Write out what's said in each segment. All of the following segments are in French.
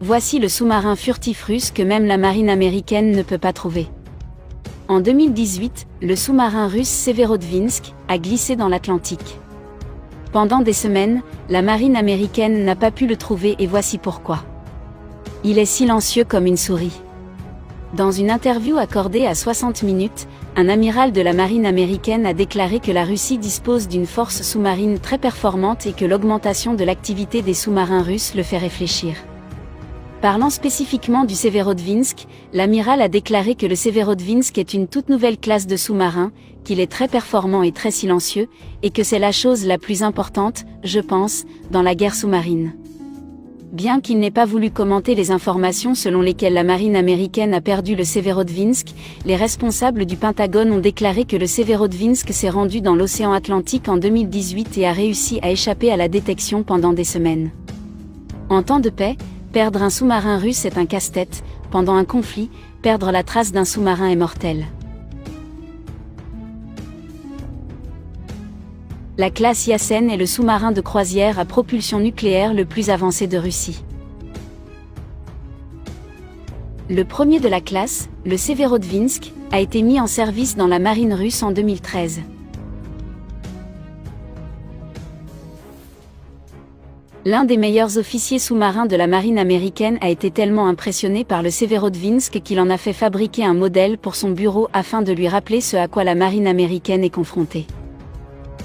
Voici le sous-marin furtif russe que même la marine américaine ne peut pas trouver. En 2018, le sous-marin russe Severodvinsk a glissé dans l'Atlantique. Pendant des semaines, la marine américaine n'a pas pu le trouver et voici pourquoi. Il est silencieux comme une souris. Dans une interview accordée à 60 minutes, un amiral de la marine américaine a déclaré que la Russie dispose d'une force sous-marine très performante et que l'augmentation de l'activité des sous-marins russes le fait réfléchir. Parlant spécifiquement du Severodvinsk, l'amiral a déclaré que le Severodvinsk est une toute nouvelle classe de sous-marins, qu'il est très performant et très silencieux, et que c'est la chose la plus importante, je pense, dans la guerre sous-marine. Bien qu'il n'ait pas voulu commenter les informations selon lesquelles la marine américaine a perdu le Severodvinsk, les responsables du Pentagone ont déclaré que le Severodvinsk s'est rendu dans l'océan Atlantique en 2018 et a réussi à échapper à la détection pendant des semaines. En temps de paix, perdre un sous-marin russe est un casse-tête, pendant un conflit, perdre la trace d'un sous-marin est mortel. La classe Yasen est le sous-marin de croisière à propulsion nucléaire le plus avancé de Russie. Le premier de la classe, le Severodvinsk, a été mis en service dans la marine russe en 2013. L'un des meilleurs officiers sous-marins de la marine américaine a été tellement impressionné par le Severodvinsk qu'il en a fait fabriquer un modèle pour son bureau afin de lui rappeler ce à quoi la marine américaine est confrontée.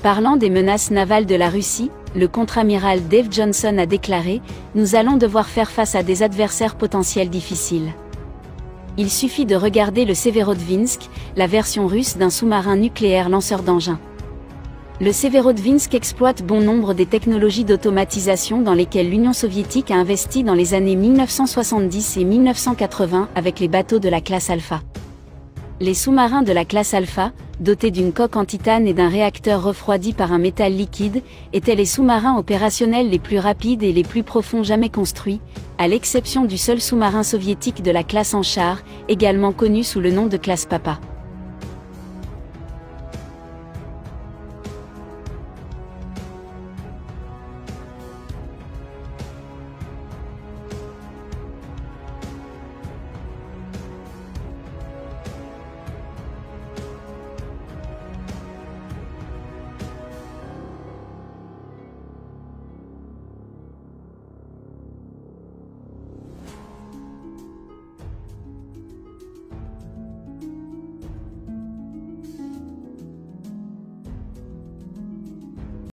Parlant des menaces navales de la Russie, le contre-amiral Dave Johnson a déclaré « Nous allons devoir faire face à des adversaires potentiels difficiles. Il suffit de regarder le Severodvinsk, la version russe d'un sous-marin nucléaire lanceur d'engins. Le Severodvinsk exploite bon nombre des technologies d'automatisation dans lesquelles l'Union soviétique a investi dans les années 1970 et 1980 avec les bateaux de la classe Alpha. Les sous-marins de la classe Alpha, dotés d'une coque en titane et d'un réacteur refroidi par un métal liquide, étaient les sous-marins opérationnels les plus rapides et les plus profonds jamais construits, à l'exception du seul sous-marin soviétique de la classe Anchar, également connu sous le nom de classe Papa.